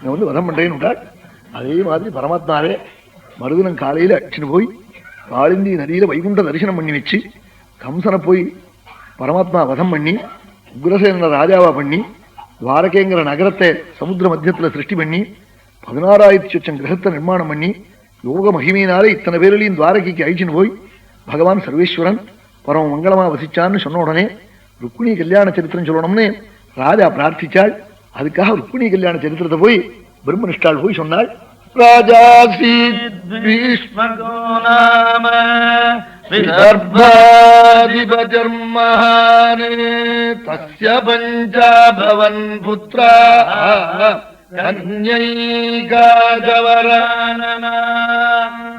நான் வந்து வதம் பண்றேன்னு விட்டாள். அதே மாதிரி பரமாத்மாவே மறுதினம் காலையில அடிச்சுட்டு போய் காளிந்தி நதியில வைகுண்ட தரிசனம் பண்ணி வச்சு கம்சனை போய் பரமாத்மா வதம் பண்ணி உக்ரசேன ராஜாவா பண்ணி துவாரகேங்கிற நகரத்தை சமுத்திர மத்தியத்துல சிருஷ்டி பண்ணி 16,000 கிரகத்தை நிர்மாணம் பண்ணி யோக மகிமையினாலே இத்தனை பேரிலையும் துவாரகைக்கு அழிச்சுன்னு போய் பகவான் சர்வேஸ்வரன் பரம மங்களமா வசிச்சான்னு சொன்ன உடனே ருக்மிணி கல்யாண சரித்திரம் சொல்லணும்னு ராஜா பிரார்த்திச்சாள். அதுக்காக ருக்மிணி கல்யாண சரித்திரத்தை போய் பிரம்மனிஷ்டாள் போய் சொன்னாள். ராஜா பஞ்சாபவன் புத்ரா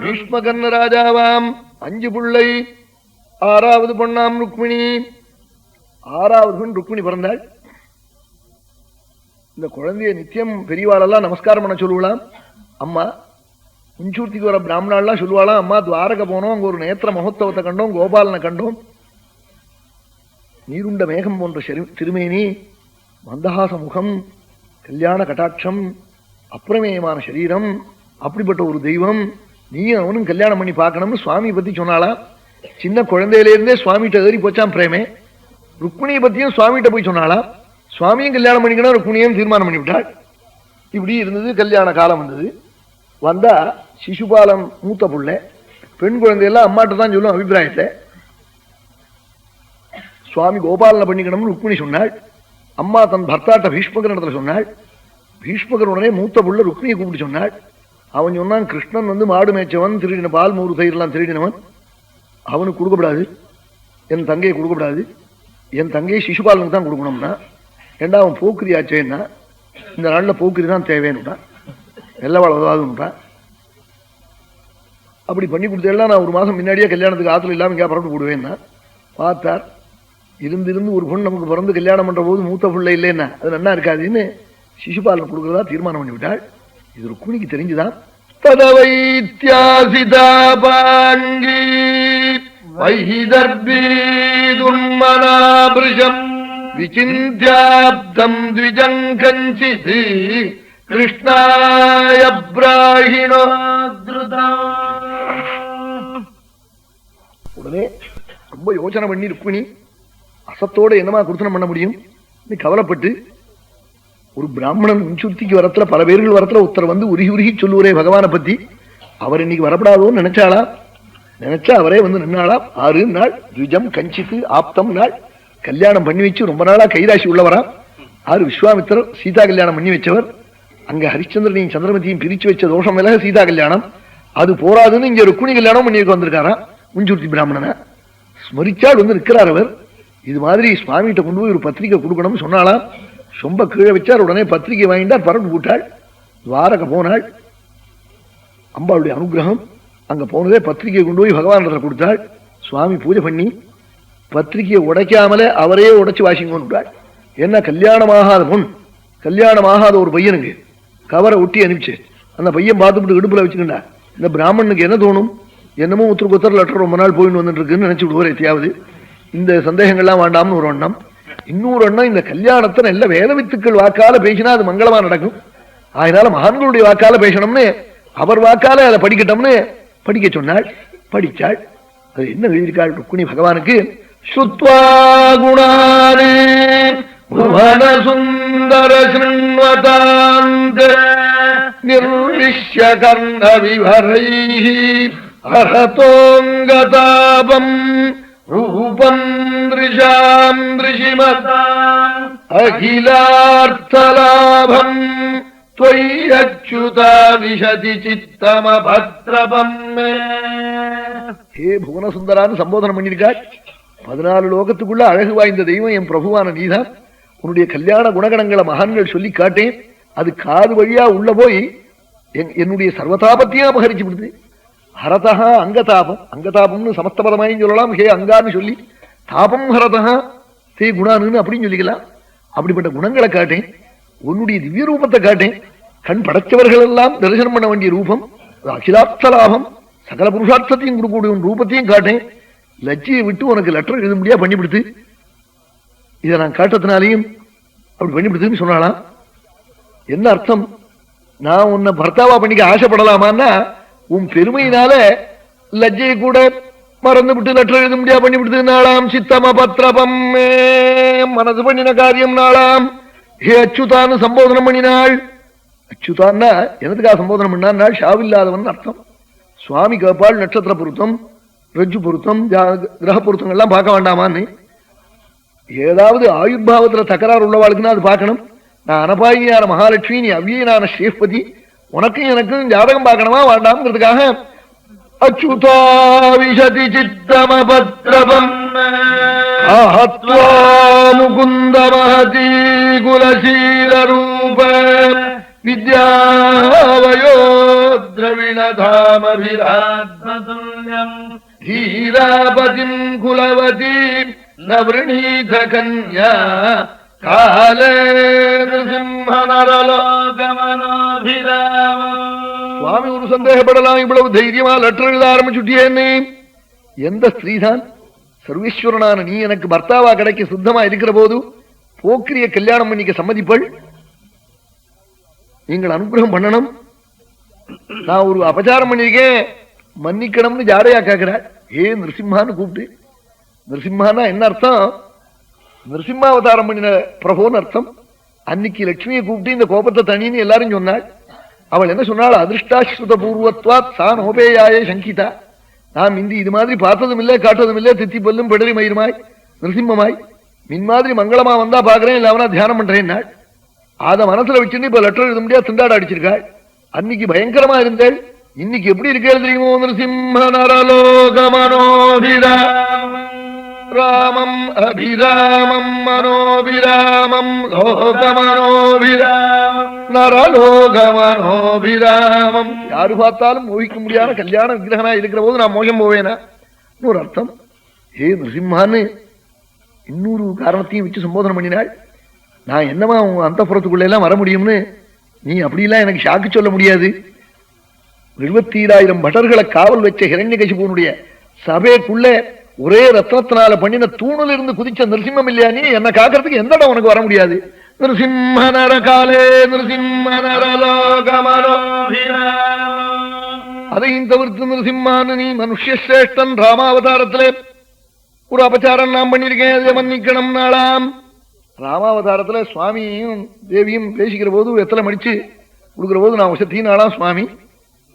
பீஷ்மகர்ண ராஜாவாம் 5 பிள்ளை, 6வது பொண்ணாம் ருக்மிணி. 6வது பெண் ருக்மிணி பிறந்தாள். இந்த குழந்தைய நித்தியம் பெரியவாளெல்லாம் நமஸ்காரம் பண்ண சொல்லுவலாம். அம்மா முன்சூர்த்திக்கு வர பிராமணாலாம் சொல்லுவாளாம், அம்மா துவாரக போனோம், அங்க ஒரு நேத்திர மகோத்சவத்தை கண்டோம், கோபாலனை கண்டோம், நீருண்ட மேகம் போன்ற திருமேனி, மந்தஹாச முகம், கல்யாண கட்டாட்சம், அப்பிரமேயமான சரீரம், அப்படிப்பட்ட ஒரு தெய்வம், நீயும் அவனும் கல்யாணம் பண்ணி பார்க்கணும்னு சுவாமி பத்தி சொன்னாலாம். சின்ன குழந்தையிலேருந்தே சுவாமிகிட்ட ஏறி போச்சான் பிரேமே. ருக்மிணியை பத்தியும் சுவாமிகிட்ட போய் சொன்னாலாம். சுவாமியும் கல்யாணம் பண்ணிக்கணும், ருக்மிணியும் தீர்மானம் பண்ணிவிட்டாள். இப்படி இருந்தது. கல்யாண காலம் வந்தது. வந்தா சிசுபாலம் மூத்த புள்ள, பெண் குழந்தையெல்லாம் அம்மாட்ட தான் சொல்லும் அபிப்பிராயத்தை. சுவாமி கோபாலனை பண்ணிக்கணும்னு ருக்மிணி சொன்னாள். அம்மா தன் பர்த்தாட்ட பீஷ்மகர் இடத்துல சொன்னாள். பீஷ்மகர் உடனே மூத்த புள்ள ருக்மிணியை கூப்பிட்டு சொன்னாள். அவன் சொன்னான், கிருஷ்ணன் வந்து மாடு மேய்ச்சவன், திருடின பால் மோரு தயிரெல்லாம் திருடினவன், அவனுக்கு கொடுக்கப்படாது, என் தங்கையை கொடுக்கப்படாது, என் தங்கையை சிசுபாலனுக்கு தான் கொடுக்கணும்னா. ஏண்டா அவன் போக்கிரியாச்சேன்னா, இந்த நாளில் போக்கிரி தான் தேவைன்னுட்டா, வெள்ளவாழ உதவாதுன்னுட்டா. அப்படி பண்ணி கொடுத்தேன்னா நான் 1 மாதம் முன்னாடியே கல்யாணத்துக்கு ஆத்துல இல்லாமல் இங்கே பரப்பு போடுவேன்னா. பார்த்தார், இருந்து ஒரு பொண்ணு நமக்கு பிறந்து கல்யாணம் பண்ற போது மூத்த பிள்ளை இல்லைன்னா அது நல்லா இருக்காதுன்னு சிசுபாலன் கொடுக்கறதா தீர்மானம் பண்ணிவிட்டாள். இது ருக்மிணிக்கு தெரிஞ்சுதான். ததவைத்யாசிதா பாங்கி வைஹிதர்பீதுர்மனாபிருஷம் விசிந்த்யாப்தம் த்விஜங்கஞ்சித் கிருஷ்ணாய பிராஹிணோ உடனே ரொம்ப யோசனை பண்ணி ருக்மிணி அசத்தோட என்னமா குருத்தனம் பண்ண முடியும் கவலைப்பட்டு, ஒரு பிராமணன் முன்சூர்த்திக்கு வரத்துல பல பேர்கள் வரத்துல ஒருத்தர் வந்து உருகி உருகி சொல்லுவரே பகவானை பத்தி, அவர் இன்னைக்கு வரப்படாதோன்னு நினைச்சாளா. நினைச்சா அவரே வந்து நின்னாளா. 6 நாள் த்விஜம் கஞ்சித்து ஆப்தம் நாள் கல்யாணம் பண்ணி வச்சு ரொம்ப நாளா கைராசி உள்ளவரா. 6 விஸ்வாமித்திரர் சீதா கல்யாணம் பண்ணி வச்சவர். அங்க ஹரிச்சந்திரனையும் சந்திரமதியும் பிரிச்சு வச்ச தோஷம் மேல சீதா கல்யாணம். அது போராதுன்னு இங்க ருக்மிணி கல்யாணம் பண்ணி வந்திருக்காரா முன்சூர்த்தி பிராமணனை. ஸ்மரிச்சால் வந்து நிற்கிறார் அவர். இது மாதிரி சுவாமிகிட்ட கொண்டு போய் ஒரு பத்திரிகை கொடுக்கணும்னு சொன்னாலாம். சொம்ப கீழே வச்சார். உடனே பத்திரிகை வாங்கிட்டார், பரப்பு போட்டாள். துவாரக போனாள். அம்பாளுடைய அனுகிரகம். அங்க போனதே பத்திரிகையை கொண்டு போய் பகவான் கொடுத்தாள். சுவாமி பூஜை பண்ணி பத்திரிகையை உடைக்காமலே அவரே உடைச்சு வாசிங்கன்னு விட்டாள். என்ன கல்யாணமாகாத பொன், கல்யாணமாகாத ஒரு பையனுக்கு கவரை ஒட்டி அனுப்பிச்சு அந்த பையன் பார்த்துட்டு இடுப்புல வச்சுக்கிண்டா. இந்த பிராமணனுக்கு என்ன தோணும், என்னமோ ஒருத்தர் லெட்டர் ரொம்ப நாள் போயின்னு வந்துட்டு இருக்குன்னு நினைச்சு விடுவார். எத்தியாவது இந்த சந்தேகங்கள்லாம் வேண்டாம்னு ஒரு எண்ணம். இன்னொரு எண்ணம், இந்த கல்யாணத்தை நல்ல வேதவித்துக்கள் வாக்கால பேசினா அது மங்களமா நடக்கும். அதனால மகான்களுடைய வாக்கால பேசணும்னு, அவர் வாக்கால அதை படிக்கட்டும்னு படிக்க சொன்னாள். படிச்சாள். அது என்ன எழுதியிருக்காள் ருக்மிணி பகவானுக்கு, ஸ்ருத்வா குணானே புவன சுந்தர ஸ்ருண்வதாந்த நிர்விஷ்ய கர்ண விவரைஹி அரதோங்கதாபம் ரூபம் த்ரிஷாம் த்ரிஷிமதாம் அகிலார்த்தலாபம் त्वय्यच्युता विशति चित्तमभद्रपम् மே. ஹே புவனசுந்தரான்னு சம்போதனம் பண்ணிருக்காள். 14 லோகத்துக்குள்ள அழகு வாய்ந்த தெய்வம் என் பிரபுவான நீதான். உன்னுடைய கல்யாண குணகணங்களை மகான்கள் சொல்லி காட்டேன். அது காது வழியா உள்ள போய் என்னுடைய சர்வதாபத்தையும் அபகரிச்சு விடுது. ஹரதா அங்கதாபம், அங்கதாபம்னு சமஸ்தபதமாயும் சொல்லலாம். ஹே அங்கான்னு சொல்லி தாபம் ஹரதா தே குணான்னு அப்படின்னு சொல்லிக்கலாம். அப்படிப்பட்ட குணங்களை காட்டேன். உன்னுடைய திவ்ய ரூபத்தை காட்டேன். கண் படைச்சவர்கள் எல்லாம் தரிசனம் பண்ண வேண்டிய ரூபம், அகிலார்த்த லாபம், சகல புருஷார்த்தத்தையும் கொடுக்கக்கூடிய ரூபத்தையும் காட்டேன். லட்சியை விட்டு உனக்கு லெட்டர் எழுத முடியா பண்ணிவிடுத்து. இதை நான் காட்டத்தினாலையும் அப்படி பண்ணிவிடுத்துன்னு சொன்னாலாம். என்ன அர்த்தம், நான் உன்னை பர்த்தாவா பண்ணிக்க ஆசைப்படலாமான்னா உன் பெருமையினால லஜ்ஜை கூட மறந்து விட்டு லெட்டர் எழுத முடியா பண்ணி விடுது நாளாம். சித்தம பத்திரபம் மனது பண்ணின காரியம் நாளாம். ஹே அச்சுதான்னு சம்போதனம் பண்ணினாள். அச்சுதான்னா எனதுக்காக சம்போதனம் பண்ணாள்? ஷாவில்லாதவன் அர்த்தம். சுவாமி கேப்பாள் நட்சத்திர பொருத்தம், ரஜ்ஜு பொருத்தம், கிரக பொருத்தங்கள்லாம் பார்க்க வேண்டாமான்னு. ஏதாவது ஆயுர்பாவத்துல தகராறு உள்ளவாளுக்குன்னா அது பார்க்கணும். நான் அனபாயினியான மகாலட்சுமி, நீ அவ்வியனான ஸ்ரீபதி, உனக்கும் எனக்கும் ஜாதகம் பார்க்கணுமா வேண்டாம்ங்கிறதுக்காக அச்சுதா விசதி சித்தமபத்ரபம் முகுந்த மஹதி குலசீல ரூப வித்யாவயோ திரவிணதாமபிராத்மதுல்யம் धीरापतिम् कुलवतीम् न वृणीथ कन्या काले சுவாமி ஒரு சந்தேகப்படலாம், இவ்வளவு தைரியமா லெட்டர் எழுத ஆரம்பிச்சுட்டியேன்னு. எந்த ஸ்திரீதான் சர்வேஸ்வரனான நீ எனக்கு பர்த்தாவா கிடைக்க சித்தமா இருக்கிற போது போக்கிரிய கல்யாணம் பண்ணிக்க சம்மதிப்பள்? நீங்கள் அனுகிரகம் பண்ணணும். நான் ஒரு அபச்சாரம் பண்ணிருக்கேன், மன்னிக்கணும்னு ஜாடையா கேட்கிறாள். ஏ நிருசிம்மான்னு கூப்பிட்டு. நிருசிம்மானா என்ன அர்த்தம்? நிருசிம்மாவதாரம் பண்ணின பிரபோன்னு அர்த்தம். அன்னைக்கு லட்சுமியை கூப்பிட்டு இந்த கோபத்தை தனின்னு எல்லாரும் சொன்னாள். அவள் என்ன சொன்னாள்? அதிருஷ்டாஸ்ருத பூர்வத்வாத் சா நோபேயாயே சங்கிதா. நாம் இந்தி இது மாதிரி பார்த்ததும் இல்லை காட்டதும் இல்லை, தித்தி பல்லும் பெடரி மயிருமாய் நிருசிம்மமாய் மின் மாதிரி மங்களமா வந்தா பாக்குறேன், இல்லவனா தியானம் பண்றேன். அத மனசுல வச்சுன்னு இப்ப லெட்டர் எழுத முடியாது திண்டாட அடிச்சிருக்காள். அன்னைக்கு பயங்கரமா இருந்தேள், இன்னைக்கு எப்படி இருக்கேள் தெரியுமோ? நிருசிம்ம நரலோக மனோபிராமம் ராமம் அபிராமம் மனோபிராமம் லோக மனோபிராமம் நரலோக மனோபிராமம். யாரு பார்த்தாலும் மோகிக்க முடியாத கல்யாண விக்கிரகனா இருக்கிற போது நான் மோசம் போவேனா ஒரு அர்த்தம். ஏ நிருசிம்மான்னு இன்னொரு காரணத்தையும் வச்சு சம்போதனம் பண்ணினாள். நான் என்னமா உங்க அந்த புறத்துக்குள்ள எல்லாம் வர முடியும்னு நீ அப்படிலாம் எனக்கு ஷாக்கு சொல்ல முடியாது. 27,000 பட்டர்களை காவல் வச்ச ஹிரண்யகசிபுவனுடைய சபைக்குள்ள ஒரே ரத்னத்தினால பண்ணின தூணில் இருந்து குதிச்ச நிருசிம்மம் இல்லையா நீ? என்ன காக்கிறதுக்கு எந்த இடம் உனக்கு வர முடியாது. நிருசிம்ம நர காலே நிருசிம்ம நரலோகமனோ. அதையும் தவிர்த்து நிருசிம்மான்னு நீ மனுஷேஷ்டன் ராமாவதாரத்திலே ஒரு அபச்சாரம் நான் பண்ணிருக்கேன், அதை மன்னிக்கணும் நாளாம். ராமாவதாரத்துல சுவாமியும் தேவியும் பேசிக்கிற போது எத்தனை மடிச்சு கொடுக்கிற போது நான் வசத்தினாலாம் சுவாமி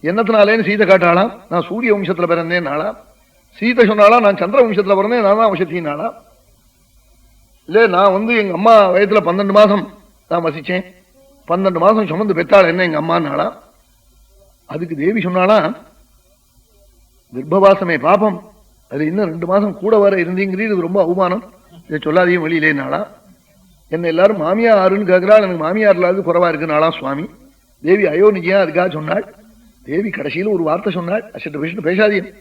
என்னத்தினாலேன்னு சீதை காட்டாளாம். நான் சூரிய வம்சத்துல பிறந்தேன் நாளாம். சீதை சொன்னாலாம் நான் சந்திர வம்சத்துல பிறந்தேன், நான் தான் வசத்தினாலாம். இல்ல நான் எங்க அம்மா வயதுல 12 மாசம் தான் வசிச்சேன், 12 மாசம் சுமந்து பெற்றாள் என்ன எங்க அம்மானாலாம். அதுக்கு தேவி சொன்னாலாம் கர்ப்பவாசமே பாபம், அது இன்னும் 2 மாசம் கூட வர இருந்தீங்கிறது இது ரொம்ப அவமானம், இதை சொல்லாதையும் வெளியிலேனாலாம். என்ன எல்லாரும் மாமியார் ஆறுன்னு கேட்கிறாள், எனக்கு மாமியார் இல்லாத குறைவா இருக்குனாலாம் சுவாமி. தேவி அயோனிஜியா அதுக்காக சொன்னாள். தேவி கடைசியில் ஒரு வார்த்தை சொன்னாள், அசட்டு விஷயம் பேசாதீங்க,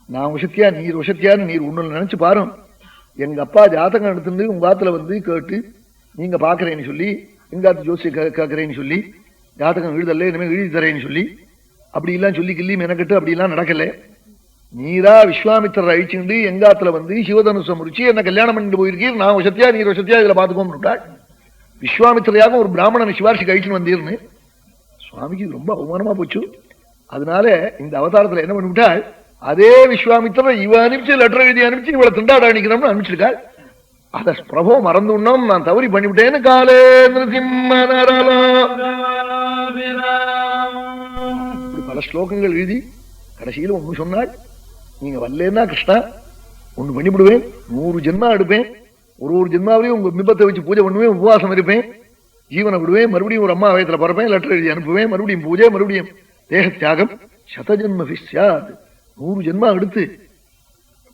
நான் உஷத்தியா நீர் உஷத்தியான்னு நீர் ஒண்ணு நினைச்சு பாரு. எங்க அப்பா ஜாதகம் எடுத்துட்டு உங்க ஆத்துல கேட்டு நீங்க பாக்குறேன்னு சொல்லி எங்காத்து ஜோசிய கேட்கறேன்னு சொல்லி ஜாதகம் எழுதல இனிமே எழுதி தரேன்னு சொல்லி அப்படி எல்லாம் சொல்லி கிள்ளி மெனக்கட்டு அப்படி எல்லாம் நடக்கல. நீரா விஸ்வாமித்திரர் அழிச்சுண்டு எங்காத்துல சிவதனுசம் முடிச்சு என்ன கல்யாணம் பண்ணிட்டு போயிருக்கீர், நான் வசத்தியா நீர் வசத்தியா இதுல பாத்துக்கோம். விஸ்வாமித்திரையாக ஒரு பிராமணன் சிவாரிசி கழிச்சுன்னு வந்தீர்னு சுவாமிக்கு ரொம்ப அவமானமா போச்சு. அதனால இந்த அவதாரத்துல என்ன பண்ணிவிட்டாள், அதே விஸ்வாமித்திரர் இவ அனுப்பிச்சு லெட்டர் எழுதி அனுப்பிச்சு இவளை திண்டாட அனுப்பிக்கணும்னு அனுப்பிச்சிருக்காள். அத பிரபோ மறந்துடணும், நான் தவறி பண்ணிவிட்டேன்னு. காலே நிருசிம்ம பல ஸ்லோகங்கள் எழுதி கடைசியில் ஒண்ணு சொன்னாள், நீங்க வரலன்னா கிருஷ்ணா ஒண்ணு பண்ணிவிடுவேன், 100 ஜென்மா எடுப்பேன், ஒரு ஜென்மாவிலையும் உங்க பிம்பத்தை வச்சு பூஜை பண்ணுவேன், உபவாசம் இருப்பேன், ஜீவனை விடுவேன், மறுபடியும் ஒரு அம்மா வயத்துல பறப்பேன், லெட்டர் எழுதி அனுப்புவேன், மறுபடியும் பூஜை, மறுபடியும் தேக தியாகம், 100 ஜென்ம 100 ஜென்மா எடுத்து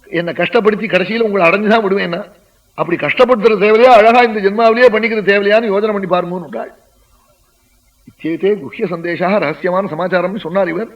என்னை கஷ்டப்படுத்தி கடைசியில் உங்களை அடைஞ்சுதான் விடுவேன். அப்படி கஷ்டப்படுத்துற தேவையா அழகா இந்த ஜென்மாவிலேயே பண்ணிக்கிற தேவையான்னு யோஜனை பண்ணி பாருங்கன்னு. இத்தே குஹ்ய சந்தேஷா ரகசியமான சமாச்சாரம் சொன்னார் இவர்.